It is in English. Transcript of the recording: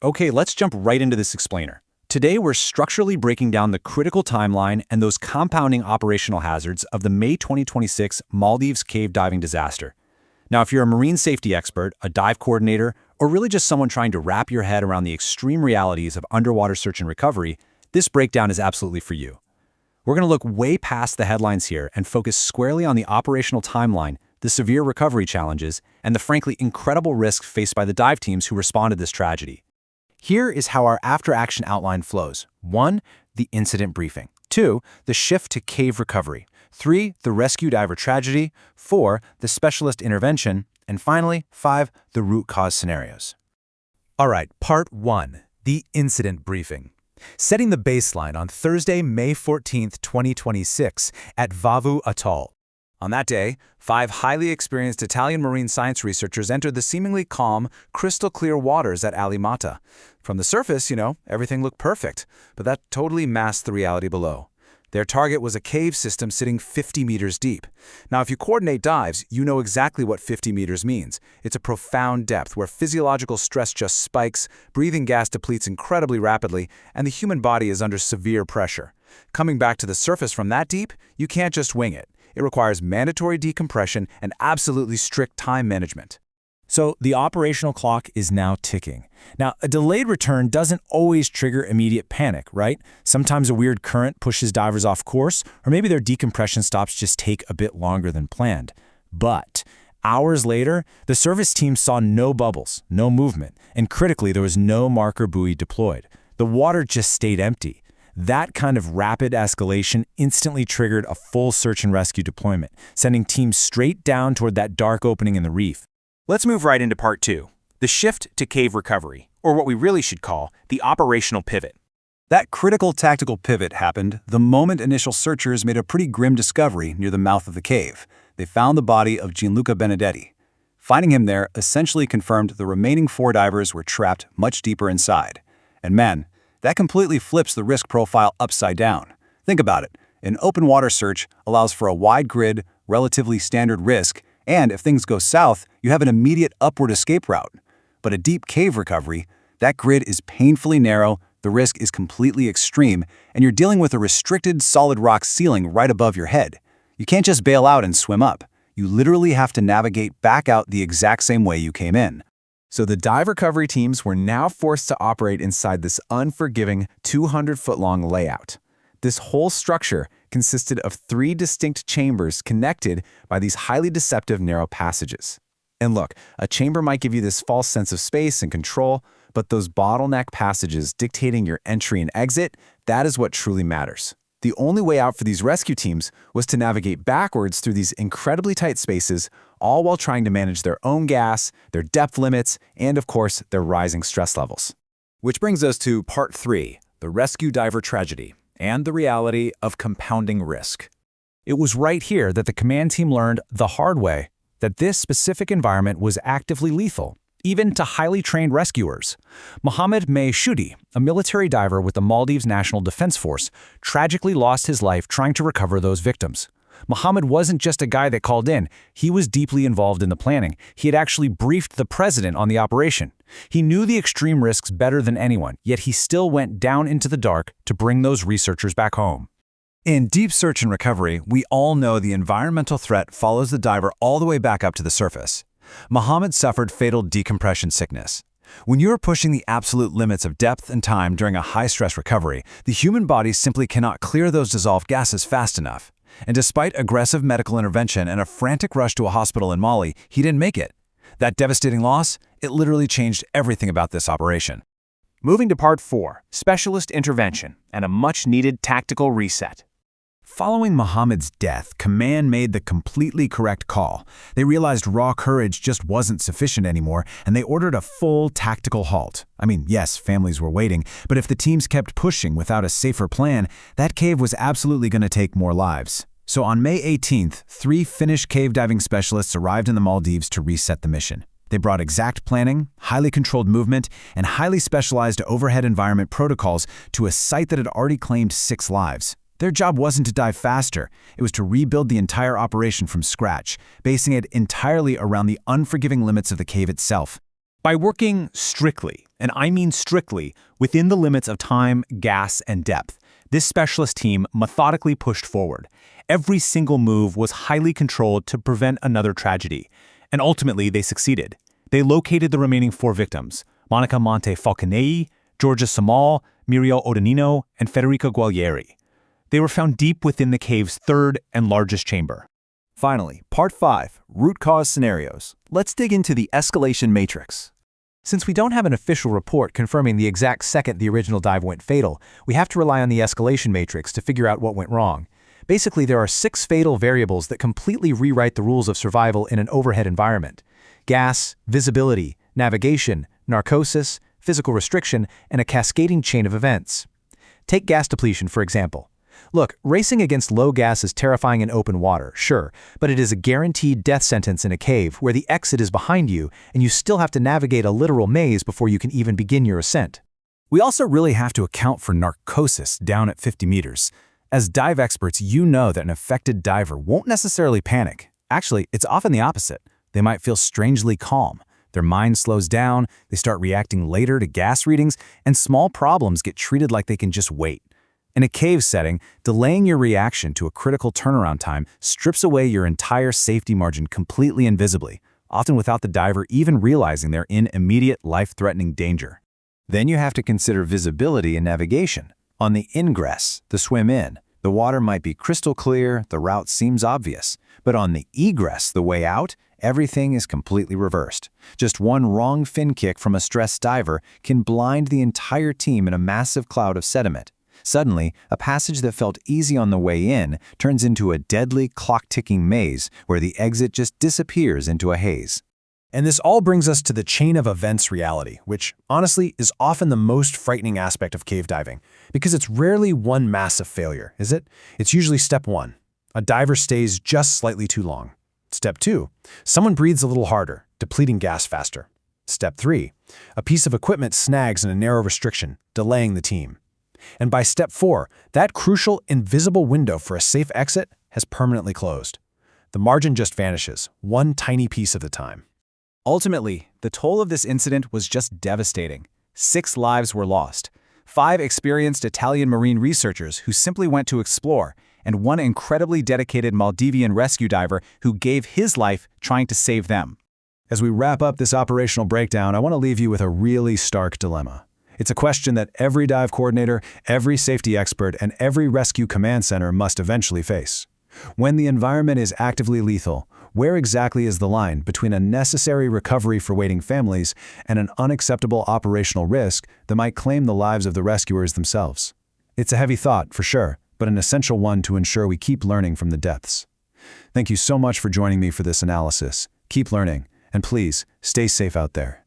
Okay, let's jump right into this explainer. Today, we're structurally breaking down the critical timeline and those compounding operational hazards of the May 2026 Maldives cave diving disaster. Now, if you're a marine safety expert, a dive coordinator, or really just someone trying to wrap your head around the extreme realities of underwater search and recovery, this breakdown is absolutely for you. We're going to look way past the headlines here and focus squarely on the operational timeline, the severe recovery challenges, and the frankly incredible risks faced by the dive teams who responded to this tragedy. Here is how our after-action outline flows. 1. The incident briefing. 2. The shift to cave recovery. 3. The rescue diver tragedy. 4. The specialist intervention. And finally, 5. The root cause scenarios. All right, part 1, the incident briefing. Setting the baseline on Thursday, May 14, 2026, at Vavu Atoll. On that day, 5 highly experienced Italian marine science researchers entered the seemingly calm, crystal-clear waters at Alimata. From the surface, everything looked perfect, but that totally masked the reality below. Their target was a cave system sitting 50 meters deep. Now, if you coordinate dives, you know exactly what 50 meters means. It's a profound depth where physiological stress just spikes, breathing gas depletes incredibly rapidly, and the human body is under severe pressure. Coming back to the surface from that deep, you can't just wing it. It requires mandatory decompression and absolutely strict time management. So the operational clock is now ticking. Now, a delayed return doesn't always trigger immediate panic, right? Sometimes a weird current pushes divers off course, or maybe their decompression stops just take a bit longer than planned. But hours later, the service team saw no bubbles, no movement, and critically, there was no marker buoy deployed. The water just stayed empty. That kind of rapid escalation instantly triggered a full search and rescue deployment, sending teams straight down toward that dark opening in the reef. Let's move right into part 2, the shift to cave recovery, or what we really should call the operational pivot. That critical tactical pivot happened the moment initial searchers made a pretty grim discovery near the mouth of the cave. They found the body of Gianluca Benedetti. Finding him there essentially confirmed the remaining 4 divers were trapped much deeper inside. And man, that completely flips the risk profile upside down. Think about it. An open water search allows for a wide grid, relatively standard risk, and if things go south, you have an immediate upward escape route. But a deep cave recovery, that grid is painfully narrow, the risk is completely extreme, and you're dealing with a restricted solid rock ceiling right above your head. You can't just bail out and swim up. You literally have to navigate back out the exact same way you came in. So the dive recovery teams were now forced to operate inside this unforgiving 200-foot-long layout. This whole structure consisted of 3 distinct chambers connected by these highly deceptive narrow passages. And look, a chamber might give you this false sense of space and control, but those bottleneck passages dictating your entry and exit, that is what truly matters. The only way out for these rescue teams was to navigate backwards through these incredibly tight spaces, all while trying to manage their own gas, their depth limits, and of course, their rising stress levels. Which brings us to part 3, the rescue diver tragedy, and the reality of compounding risk. It was right here that the command team learned the hard way that this specific environment was actively lethal, even to highly trained rescuers. Mohammed Shudi, a military diver with the Maldives National Defense Force, tragically lost his life trying to recover those victims. Mohammed wasn't just a guy that called in. He was deeply involved in the planning. He had actually briefed the president on the operation. He knew the extreme risks better than anyone, yet he still went down into the dark to bring those researchers back home. In deep search and recovery, we all know the environmental threat follows the diver all the way back up to the surface. Mohammed suffered fatal decompression sickness. When you are pushing the absolute limits of depth and time during a high-stress recovery, the human body simply cannot clear those dissolved gases fast enough. And despite aggressive medical intervention and a frantic rush to a hospital in Mali, he didn't make it. That devastating loss, it literally changed everything about this operation. Moving to part 4, specialist intervention and a much-needed tactical reset. Following Mohammed's death, command made the completely correct call. They realized raw courage just wasn't sufficient anymore, and they ordered a full tactical halt. I mean, yes, families were waiting, but if the teams kept pushing without a safer plan, that cave was absolutely going to take more lives. So on May 18th, 3 Finnish cave diving specialists arrived in the Maldives to reset the mission. They brought exact planning, highly controlled movement, and highly specialized overhead environment protocols to a site that had already claimed 6 lives. Their job wasn't to dive faster, it was to rebuild the entire operation from scratch, basing it entirely around the unforgiving limits of the cave itself. By working strictly, and I mean strictly, within the limits of time, gas, and depth, this specialist team methodically pushed forward. Every single move was highly controlled to prevent another tragedy. And ultimately, they succeeded. They located the remaining 4 victims, Monica Monte Falconei, Georgia Samal, Muriel Odanino, and Federica Gualieri. They were found deep within the cave's 3rd and largest chamber. Finally, Part 5, Root Cause Scenarios. Let's dig into the escalation matrix. Since we don't have an official report confirming the exact second the original dive went fatal, we have to rely on the escalation matrix to figure out what went wrong. Basically, there are 6 fatal variables that completely rewrite the rules of survival in an overhead environment: gas, visibility, navigation, narcosis, physical restriction, and a cascading chain of events. Take gas depletion, for example. Look, racing against low gas is terrifying in open water, sure, but it is a guaranteed death sentence in a cave where the exit is behind you and you still have to navigate a literal maze before you can even begin your ascent. We also really have to account for narcosis down at 50 meters. As dive experts, you know that an affected diver won't necessarily panic. Actually, it's often the opposite. They might feel strangely calm. Their mind slows down, they start reacting later to gas readings, and small problems get treated like they can just wait. In a cave setting, delaying your reaction to a critical turnaround time strips away your entire safety margin completely invisibly, often without the diver even realizing they're in immediate life-threatening danger. Then you have to consider visibility and navigation. On the ingress, the swim in, the water might be crystal clear, the route seems obvious. But on the egress, the way out, everything is completely reversed. Just one wrong fin kick from a stressed diver can blind the entire team in a massive cloud of sediment. Suddenly, a passage that felt easy on the way in turns into a deadly clock-ticking maze where the exit just disappears into a haze. And this all brings us to the chain of events reality, which, honestly, is often the most frightening aspect of cave diving, because it's rarely one massive failure, is it? It's usually step 1. A diver stays just slightly too long. Step 2. Someone breathes a little harder, depleting gas faster. Step 3. A piece of equipment snags in a narrow restriction, delaying the team. And by step 4, that crucial, invisible window for a safe exit has permanently closed. The margin just vanishes, one tiny piece at a time. Ultimately, the toll of this incident was just devastating. 6 lives were lost. 5 experienced Italian marine researchers who simply went to explore, and 1 incredibly dedicated Maldivian rescue diver who gave his life trying to save them. As we wrap up this operational breakdown, I want to leave you with a really stark dilemma. It's a question that every dive coordinator, every safety expert, and every rescue command center must eventually face. When the environment is actively lethal, where exactly is the line between a necessary recovery for waiting families and an unacceptable operational risk that might claim the lives of the rescuers themselves? It's a heavy thought, for sure, but an essential one to ensure we keep learning from the depths. Thank you so much for joining me for this analysis. Keep learning, and please, stay safe out there.